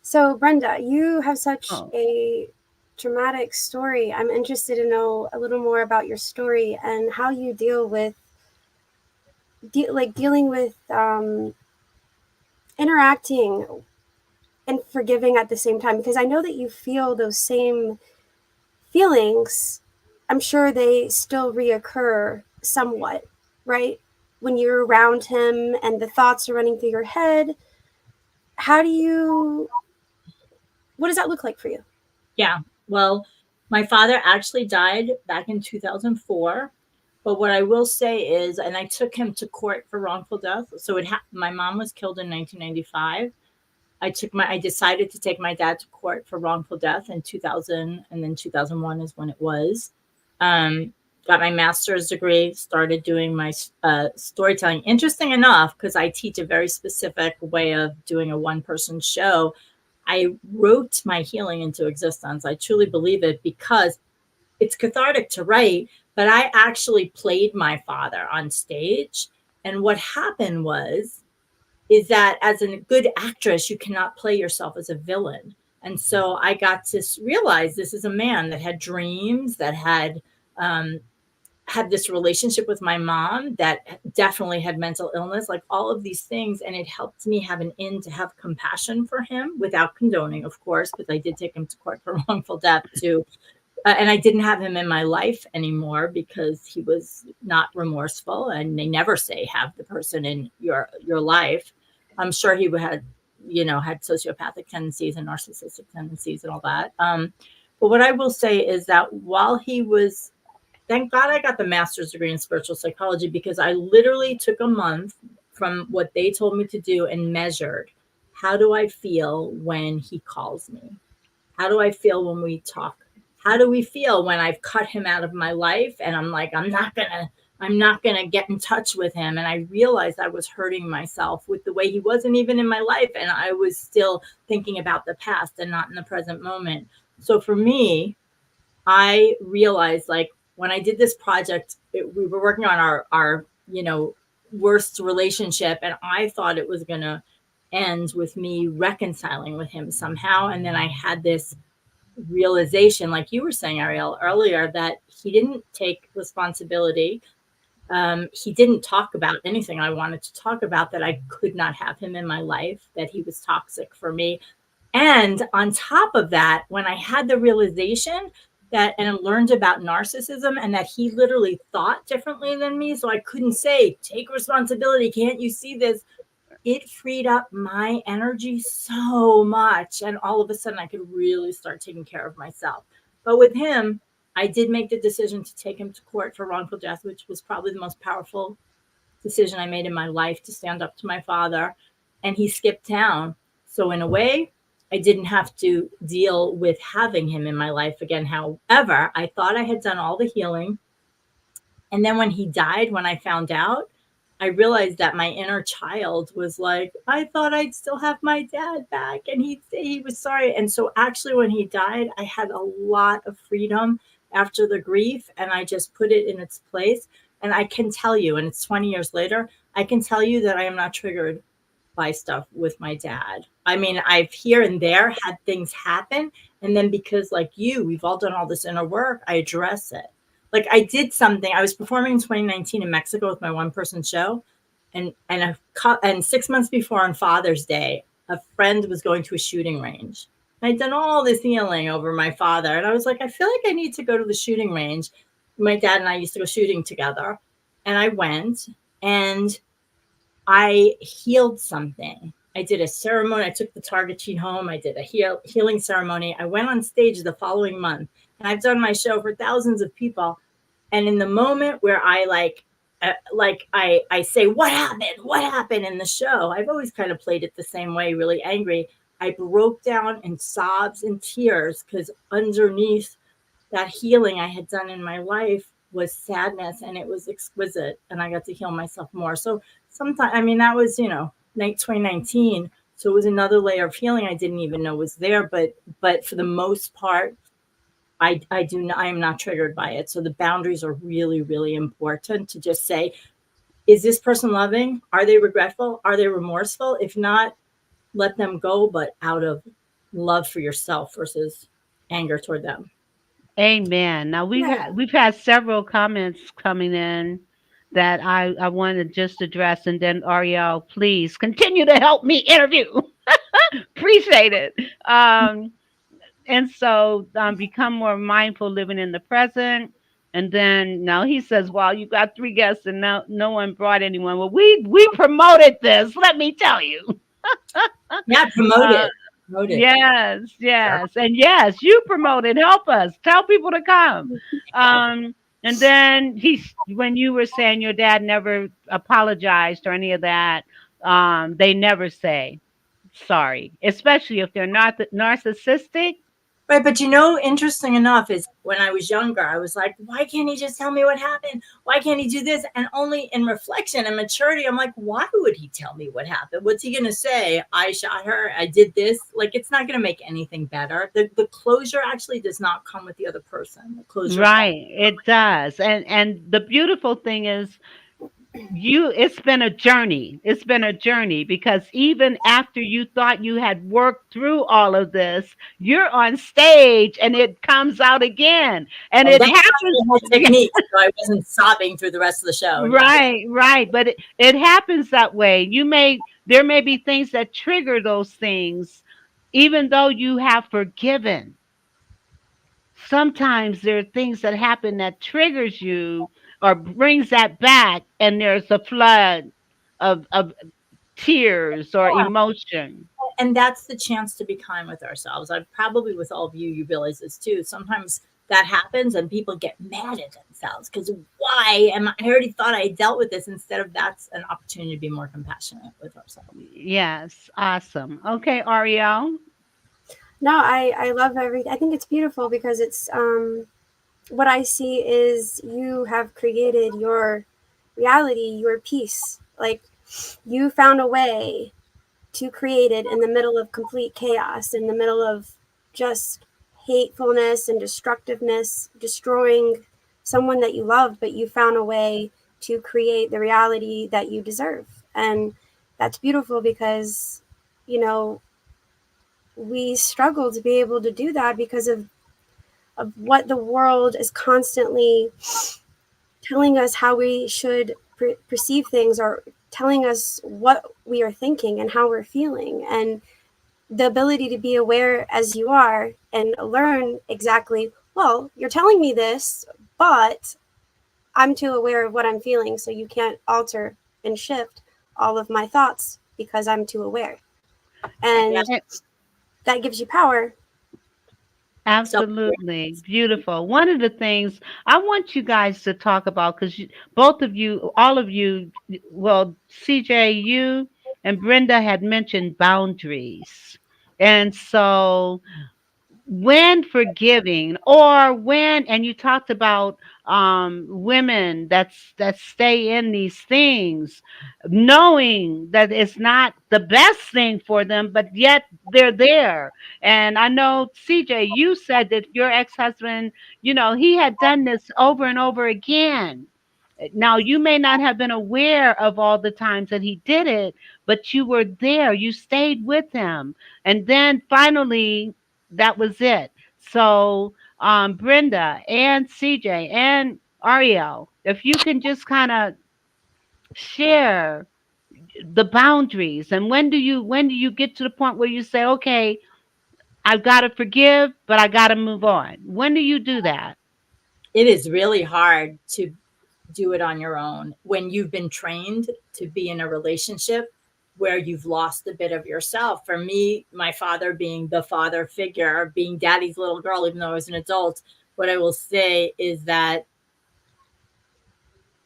So Brenda, you have such Oh. a dramatic story. I'm interested to know a little more about your story and how you deal with dealing with interacting and forgiving at the same time, because I know that you feel those same feelings. I'm sure they still reoccur somewhat, right? When you're around him and the thoughts are running through your head, what does that look like for you? Yeah. Well, my father actually died back in 2004. But what I will say is, and I took him to court for wrongful death. So my mom was killed in 1995. I decided to take my dad to court for wrongful death in 2000, and then 2001 is when it was. Got my master's degree, started doing my storytelling. Interesting enough, because I teach a very specific way of doing a one-person show, I wrote my healing into existence. I truly believe it, because it's cathartic to write, but I actually played my father on stage. And what happened was, is that as a good actress, you cannot play yourself as a villain. And so I got to realize this is a man that had dreams, that um, had this relationship with my mom, that definitely had mental illness, like all of these things. And it helped me have an in to have compassion for him without condoning, of course, because I did take him to court for wrongful death too. And I didn't have him in my life anymore because he was not remorseful. And they never say have the person in your life. I'm sure he had, had sociopathic tendencies and narcissistic tendencies and all that. But what I will say is that while he was, thank God I got the master's degree in spiritual psychology, because I literally took a month from what they told me to do and measured, how do I feel when he calls me? How do I feel when we talk? How do we feel when I've cut him out of my life and I'm like, I'm not gonna get in touch with him? And I realized I was hurting myself with the way he wasn't even in my life, and I was still thinking about the past and not in the present moment. So for me, I realized, like, when I did this project, we were working on our worst relationship, and I thought it was gonna end with me reconciling with him somehow. And then I had this realization, like you were saying, Ariel, earlier, that he didn't take responsibility. He didn't talk about anything I wanted to talk about, that I could not have him in my life, that he was toxic for me. And on top of that, when I had the realization that, and I learned about narcissism, and that he literally thought differently than me, so I couldn't say, take responsibility, can't you see this? It freed up my energy so much. And all of a sudden I could really start taking care of myself. But with him, I did make the decision to take him to court for wrongful death, which was probably the most powerful decision I made in my life, to stand up to my father. And he skipped town. So in a way, I didn't have to deal with having him in my life again. However, I thought I had done all the healing. And then when he died, when I found out, I realized that my inner child was like, I thought I'd still have my dad back. And he was sorry. And so actually, when he died, I had a lot of freedom after the grief, and I just put it in its place. And I can tell you, and it's 20 years later, I can tell you that I am not triggered by stuff with my dad. I mean, I've here and there had things happen. And then because, like you, we've all done all this inner work, I address it. Like, I did something. I was performing in 2019 in Mexico with my one-person show, and 6 months before, on Father's Day, a friend was going to a shooting range. I'd done all this healing over my father, and I was like, I feel like I need to go to the shooting range. My dad and I used to go shooting together, and I went, and I healed something. I did a ceremony. I took the target sheet home. I did a healing ceremony. I went on stage the following month, and I've done my show for thousands of people. And in the moment where I I say, what happened in the show? I've always kind of played it the same way, really angry. I broke down in sobs and tears, because underneath that healing I had done in my life was sadness, and it was exquisite, and I got to heal myself more. So sometimes, I mean, that was, night 2019. So it was another layer of healing I didn't even know was there. But for the most part, I am not triggered by it. So the boundaries are really, really important, to just say, is this person loving? Are they regretful? Are they remorseful? If not, let them go, but out of love for yourself versus anger toward them. Amen. Now we've had several comments coming in that I want to just address, and then Ariel, please continue to help me interview. Appreciate it. And so become more mindful, living in the present. And then now he says, "Well, you got 3 guests, and no one brought anyone." Well, we promoted this. Let me tell you. Yeah, promote Uh, it. Promote it. yes, and yes, you promote it. Help us. Tell people to come. And then when you were saying your dad never apologized or any of that, they never say sorry, especially if they're not narcissistic. Right. But interesting enough is, when I was younger, I was like, why can't he just tell me what happened? Why can't he do this? And only in reflection and maturity, I'm like, why would he tell me what happened? What's he going to say? I shot her. I did this. Like, it's not going to make anything better. The closure actually does not come with the other person. The closure. Right, it does. And the beautiful thing is, It's been a journey. It's been a journey because even after you thought you had worked through all of this, you're on stage and it comes out again. And Oh, it that's happens. my technique. So I wasn't sobbing through the rest of the show. Yes. Right, right. But it happens that way. There may be things that trigger those things, even though you have forgiven. Sometimes there are things that happen that triggers you or brings that back, and there's a flood of tears or emotion. And that's the chance to be kind with ourselves. I probably with all of you, you realize this too. Sometimes that happens and people get mad at themselves because why am I already thought I dealt with this instead of that's an opportunity to be more compassionate with ourselves. Yes, awesome. Okay, Ariel. No, I love everything. I think it's beautiful because it's what I see is you have created your reality, your peace. Like you found a way to create it in the middle of complete chaos, in the middle of just hatefulness and destructiveness, destroying someone that you love, but you found a way to create the reality that you deserve. And that's beautiful because, you know, we struggle to be able to do that because of what the world is constantly telling us how we should perceive things or telling us what we are thinking and how we're feeling. And the ability to be aware as you are and learn exactly, well, you're telling me this, but I'm too aware of what I'm feeling, so you can't alter and shift all of my thoughts because I'm too aware. Yeah. And that gives you power. So Absolutely. Beautiful. One of the things I want you guys to talk about, because both of you, all of you, well, CJ, you and Brenda had mentioned boundaries. And so when forgiving or when, and you talked about women that stay in these things knowing that it's not the best thing for them, but yet they're there. And I know, CJ, you said that your ex-husband, he had done this over and over again. Now, you may not have been aware of all the times that he did it, but you were there. You stayed with him. And then finally, that was it. So, Brenda and CJ and Ariel, if you can just kind of share the boundaries, and when do you get to the point where you say, okay, I've got to forgive, but I got to move on? When do you do that? it is really hard to do it on your own when you've been trained to be in a relationship where you've lost a bit of yourself. For me, my father being the father figure, being daddy's little girl, even though I was an adult, what I will say is that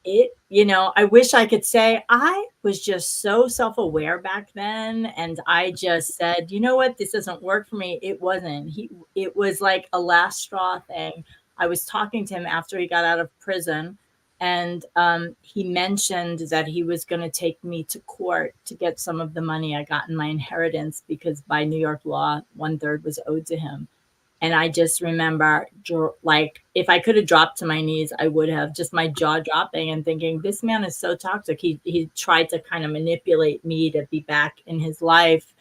I wish I could say I was just so self-aware back then and I just said, you know what, this doesn't work for me. It wasn't. It was like a last straw thing. I was talking to him after he got out of prison and he mentioned that he was going to take me to court to get some of the money I got in my inheritance because by New York law, 1/3 was owed to him. And I just remember, like, if I could have dropped to my knees, I would have, just my jaw dropping and thinking, this man is so toxic. He tried to kind of manipulate me to be back in his life.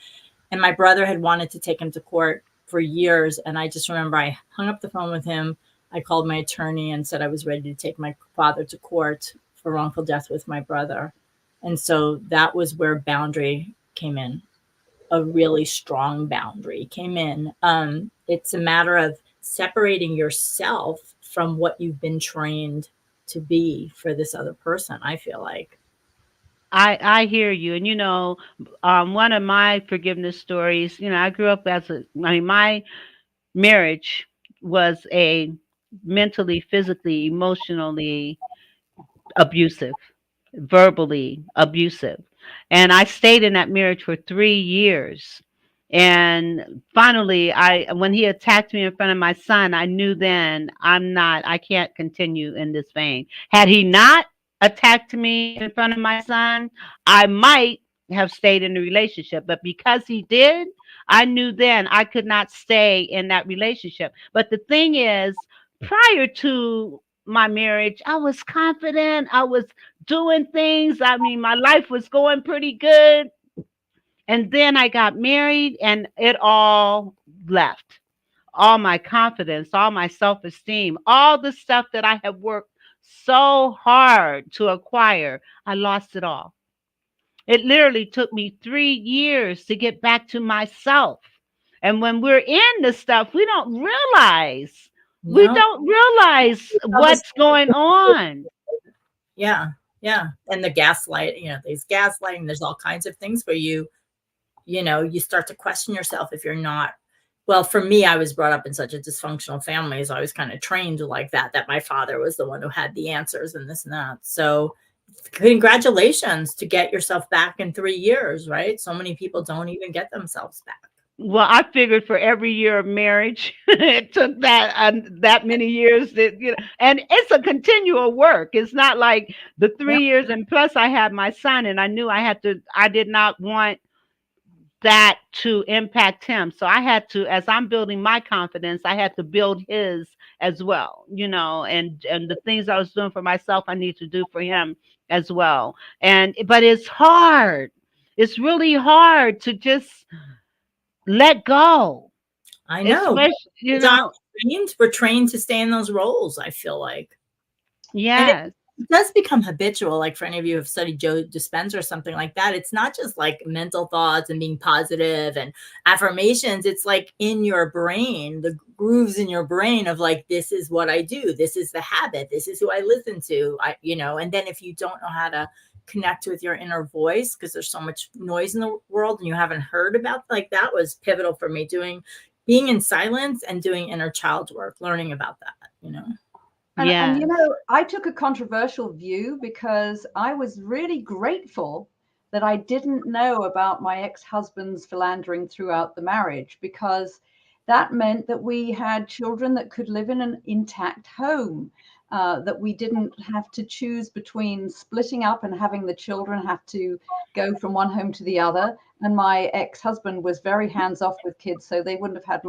And my brother had wanted to take him to court for years. And I just remember I hung up the phone with him. I called my attorney and said I was ready to take my father to court for wrongful death with my brother. And so that was where boundary came in. A really strong boundary came in. It's a matter of separating yourself from what you've been trained to be for this other person, I feel like. I hear you. And one of my forgiveness stories, I grew up my marriage was a mentally, physically, emotionally abusive, verbally abusive. And I stayed in that marriage for 3 years. And finally, when he attacked me in front of my son, I knew then I can't continue in this vein. Had he not attacked me in front of my son, I might have stayed in the relationship. But because he did, I knew then I could not stay in that relationship. But the thing is, prior to my marriage, I was confident. I was doing things. I mean, my life was going pretty good. And then I got married and it all left. All my confidence, all my self esteem, all the stuff that I have worked so hard to acquire, I lost it all. It literally took me 3 years to get back to myself. And when we're in the stuff, we don't realize. We No. don't realize what's going on. Yeah. Yeah. And the gaslight, there's gaslighting, there's all kinds of things where you start to question yourself if you're not. Well, for me, I was brought up in such a dysfunctional family, so I was kind of trained like that my father was the one who had the answers and this and that. So congratulations to get yourself back in 3 years, right? So many people don't even get themselves back. Well, I figured for every year of marriage, it took that many years and it's a continual work. It's not like the Yeah. 3 years, and plus I had my son, and I knew I did not want that to impact him. So I had to, as I'm building my confidence, I had to build his as well, and the things I was doing for myself, I need to do for him as well. But it's hard. It's really hard to just let go. I know. Especially, We're trained to stay in those roles, I feel like. And yes. it does become habitual. Like for any of you who have studied Joe Dispenza or something like that, it's not just like mental thoughts and being positive and affirmations. It's like in your brain, the grooves in your brain of like, this is what I do. This is the habit. This is who I listen to. And then if you don't know how to connect with your inner voice, because there's so much noise in the world and you haven't heard about, like, that was pivotal for me, being in silence and doing inner child work, learning about that. And Yes. I took a controversial view because I was really grateful that I didn't know about my ex-husband's philandering throughout the marriage, because that meant that we had children that could live in an intact home, that we didn't have to choose between splitting up and having the children have to go from one home to the other. And my ex-husband was very hands-off with kids, so they wouldn't have had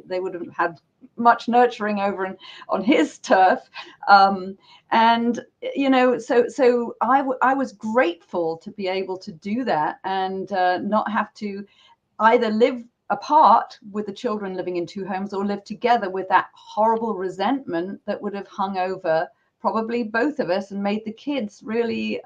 they would have had much nurturing over on his turf. And so I was grateful to be able to do that and not have to either live apart with the children living in two homes or live together with that horrible resentment that would have hung over probably both of us and made the kids really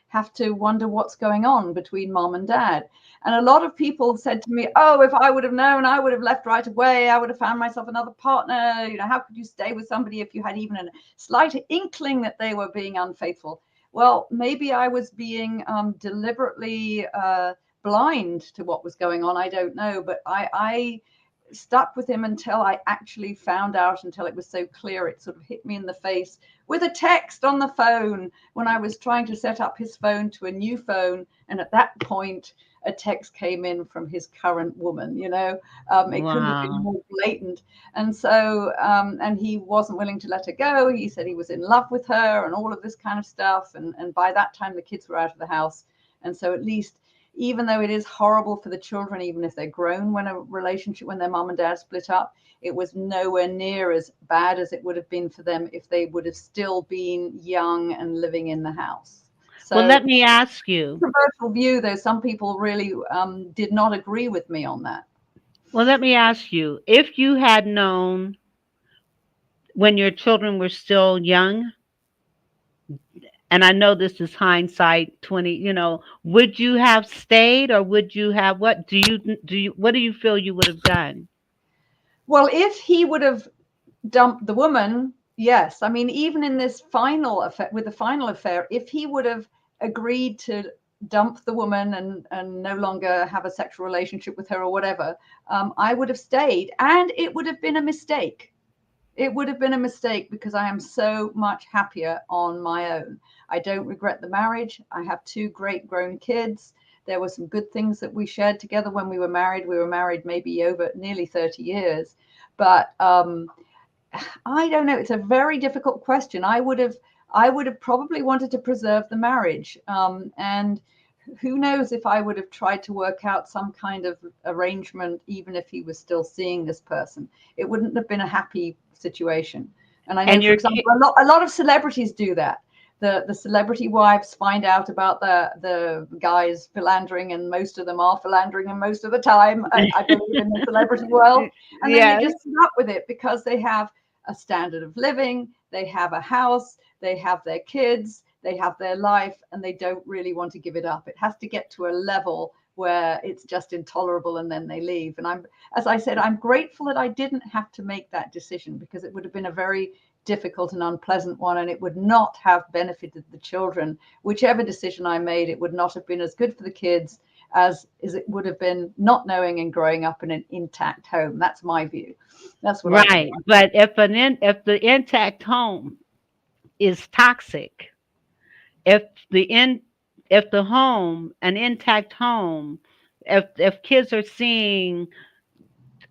have to wonder what's going on between mom and dad. And a lot of people said to me, oh, if I would have known, I would have left right away. I would have found myself another partner. How could you stay with somebody if you had even a slight inkling that they were being unfaithful? Well, maybe I was being deliberately blind to what was going on. I don't know, but I stuck with him until I actually found out, until it was so clear. It sort of hit me in the face with a text on the phone when I was trying to set up his phone to a new phone. And at that point, a text came in from his current woman. It couldn't have been more blatant. And so, and he wasn't willing to let her go. He said he was in love with her and all of this kind of stuff. And by that time, the kids were out of the house. And so at least, even though it is horrible for the children, even if they're grown, when their mom and dad split up, it was nowhere near as bad as it would have been for them if they would have still been young and living in the house. So, well, let me ask you. Controversial view, though, some people really did not agree with me on that. Well, let me ask you, if you had known when your children were still young, and I know this is hindsight 20, would you have stayed, or would you have, what do you feel you would have done? Well, if he would have dumped the woman, yes. I mean, even in this final affair, with the final affair, if he would have agreed to dump the woman and no longer have a sexual relationship with her or whatever, I would have stayed, and it would have been a mistake. It would have been a mistake because I am so much happier on my own. I don't regret the marriage. I have 2 great grown kids. There were some good things that we shared together when we were married. We were married maybe over nearly 30 years. But I don't know. It's a very difficult question. I would have probably wanted to preserve the marriage. And who knows if I would have tried to work out some kind of arrangement, even if he was still seeing this person. It wouldn't have been a happy situation. And I know, And for example, a lot of celebrities do that. The celebrity wives find out about the guys philandering, and most of them are philandering, and most of the time, I believe, in the celebrity world. And then they yes, just put up with it because they have a standard of living, they have a house, they have their kids, they have their life, and they don't really want to give it up. It has to get to a level where it's just intolerable, and then they leave. And as I said, I'm grateful that I didn't have to make that decision, because it would have been a very difficult and unpleasant one, and it would not have benefited the children. Whichever decision I made, it would not have been as good for the kids as it would have been not knowing and growing up in an intact home. That's my view. That's what I right. think. But if the intact home is toxic, if the in if the home, an intact home, if kids are seeing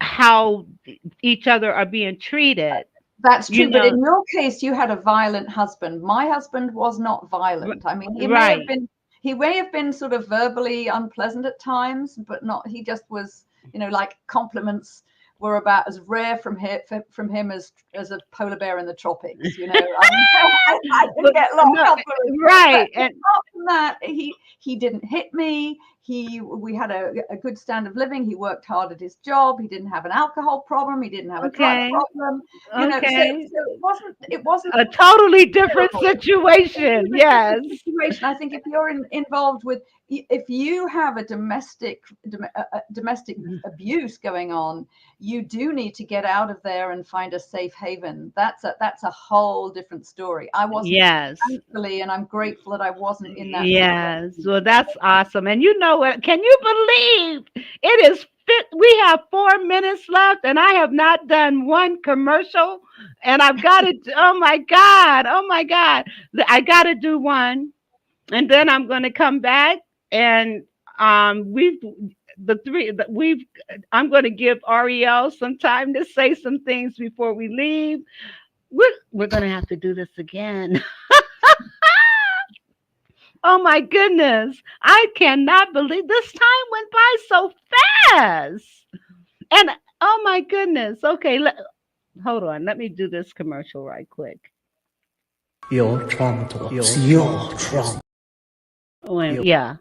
how each other are being treated, That's you true. But know, in your case, you had a violent husband. My husband was not violent. I mean, right. he may have been sort of verbally unpleasant at times, but not, he just was, like compliments were about as rare from him as a polar bear in the tropics. I mean, I didn't But get a lot of no, compliments. But right. And apart from that, he didn't hit me. We had a good standard of living. He worked hard at his job. He didn't have an alcohol problem. He didn't have a drug okay, problem. So okay. it wasn't A totally different terrible. situation. It's a Yes. different situation. I think if you're involved with, if you have a domestic abuse going on, you do need to get out of there and find a safe haven. That's a whole different story. I wasn't, Yes. thankfully, and I'm grateful that I wasn't in that Yes. situation. Well, that's awesome. And you know what? Can you believe it is fit? We have 4 minutes left, and I have not done one commercial. And I've got to, oh my God. Oh my God. I got to do one. And then I'm going to come back and we've, we've, I'm going to give Ariel some time to say some things before we leave. We're going to have to do this again. Oh my goodness. I cannot believe this time went by so fast. And oh my goodness. Okay, hold on. Let me do this commercial right quick. Your trauma talk. Your trauma. Oh, yeah.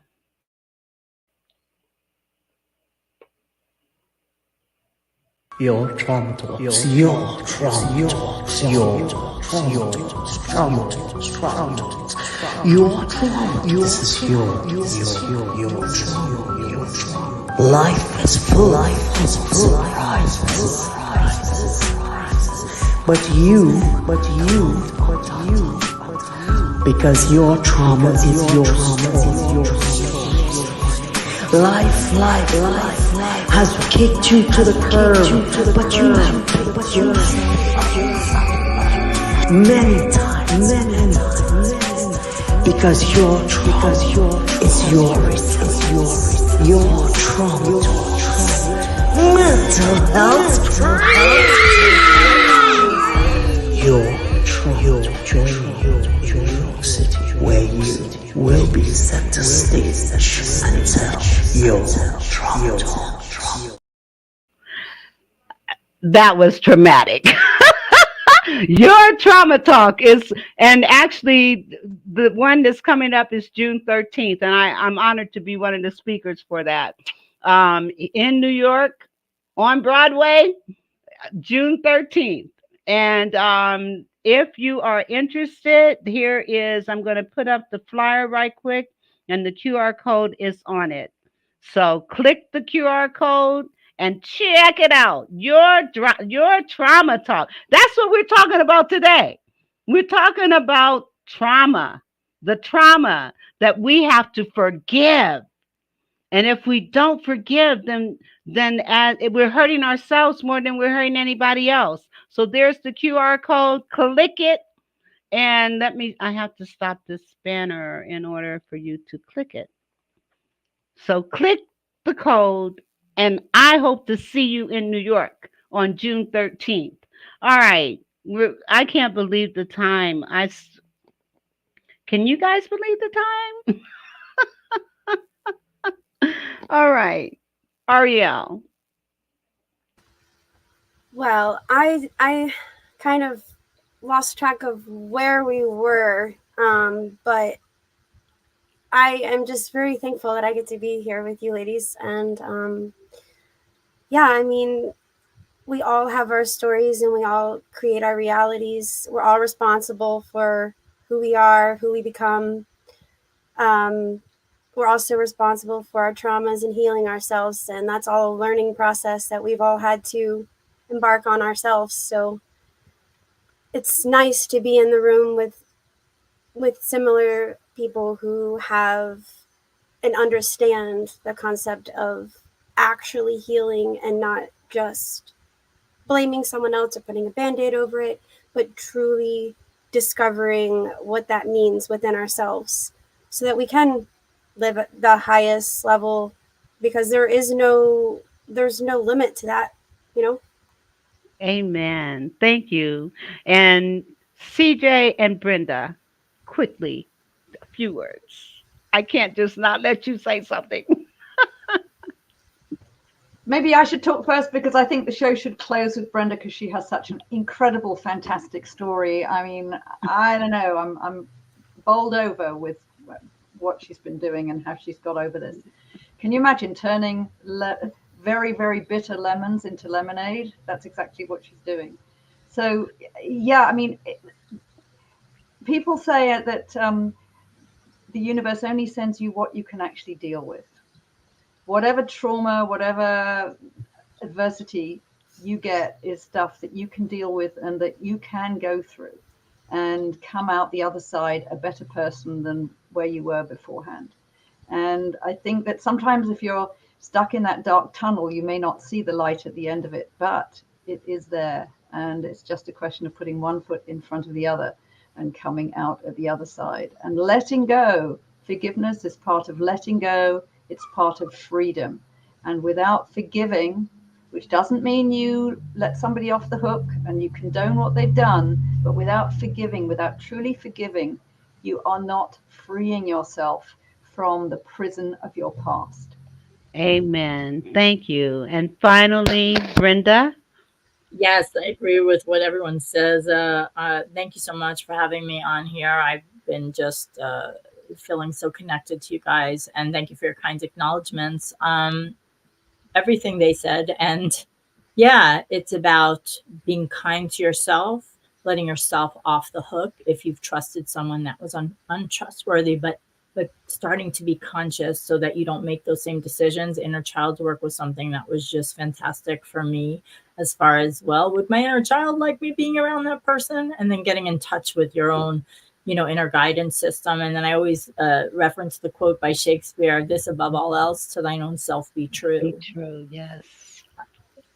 Your trauma talk. Your trauma talk. Your trauma talk. Your trauma. This is your trauma. Life is full of surprises. But you, because your trauma is your fault. Life has kicked you to the curb, but you have picked yourself up many times, because your trauma is yours. Your trauma, mental health, your trauma city, where you will be set to stage and tell your trauma. That was traumatic. Your trauma talk is, and actually the one that's coming up is June 13th. And I'm honored to be one of the speakers for that. In New York on Broadway, June 13th. And if you are interested, I'm going to put up the flyer right quick, and the QR code is on it. So click the QR code and check it out. Your trauma talk. That's what we're talking about today. We're talking about trauma, the trauma that we have to forgive. And if we don't forgive, then we're hurting ourselves more than we're hurting anybody else. So there's the QR code. Click it, and I have to stop this banner in order for you to click it. So click the code, and I hope to see you in New York on June 13th. All right. I can't believe the time. Can you guys believe the time? All right. Ariel. Well, I kind of lost track of where we were. But I am just very thankful that I get to be here with you ladies. And yeah, I mean, we all have our stories and we all create our realities. We're all responsible for who we are, who we become. Um, we're also responsible for our traumas and healing ourselves. And that's all a learning process that we've all had to embark on ourselves. So it's nice to be in the room with similar people who have and understand the concept of actually healing and not just blaming someone else or putting a band-aid over it, but truly discovering what that means within ourselves so that we can live at the highest level, because there's no limit to that, you know. Amen. Thank you. And CJ and Brenda, quickly, a few words. I can't just not let you say something. Maybe I should talk first because I think the show should close with Brenda because she has such an incredible, fantastic story. I mean, I don't know. I'm bowled over with what she's been doing and how she's got over this. Can you imagine turning very, very bitter lemons into lemonade? That's exactly what she's doing. So, yeah, I mean, people say that the universe only sends you what you can actually deal with. Whatever trauma, whatever adversity you get is stuff that you can deal with and that you can go through and come out the other side a better person than where you were beforehand. And I think that sometimes if you're stuck in that dark tunnel, you may not see the light at the end of it, but it is there. And it's just a question of putting one foot in front of the other and coming out at the other side and letting go. Forgiveness is part of letting go, it's part of freedom. And without forgiving, which doesn't mean you let somebody off the hook and you condone what they've done, but without forgiving, without truly forgiving, you are not freeing yourself from the prison of your past. Amen. Thank you. And finally, Brenda. Yes, I agree with what everyone says. Thank you so much for having me on here. I've been just feeling so connected to you guys, and thank you for your kind acknowledgments. Everything they said, and yeah, it's about being kind to yourself, letting yourself off the hook if you've trusted someone that was untrustworthy, but starting to be conscious so that you don't make those same decisions. Inner child work was something that was just fantastic for me, as far as, well, would my inner child like me being around that person? And then getting in touch with your own, inner guidance system. And then I always reference the quote by Shakespeare, this above all else, to thine own self be Be true. true. Yes.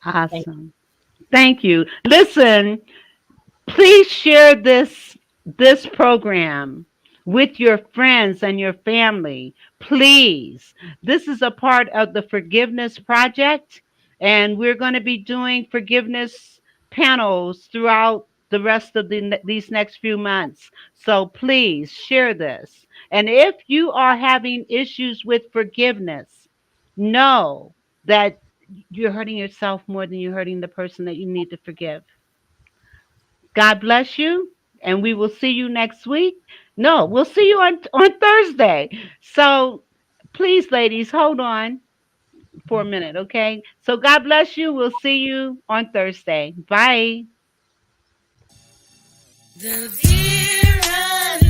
Thank Awesome. Thank you. Listen, please share this program with your friends and your family. Please. This is a part of the Forgiveness Project, and we're going to be doing forgiveness panels throughout the rest of these next few months. So please share this. And if you are having issues with forgiveness, know that you're hurting yourself more than you're hurting the person that you need to forgive. God bless you, and we will see you next week. No, we'll see you on Thursday. So please, ladies, hold on for a minute, okay? So God bless you. We'll see you on Thursday. Bye. The Vera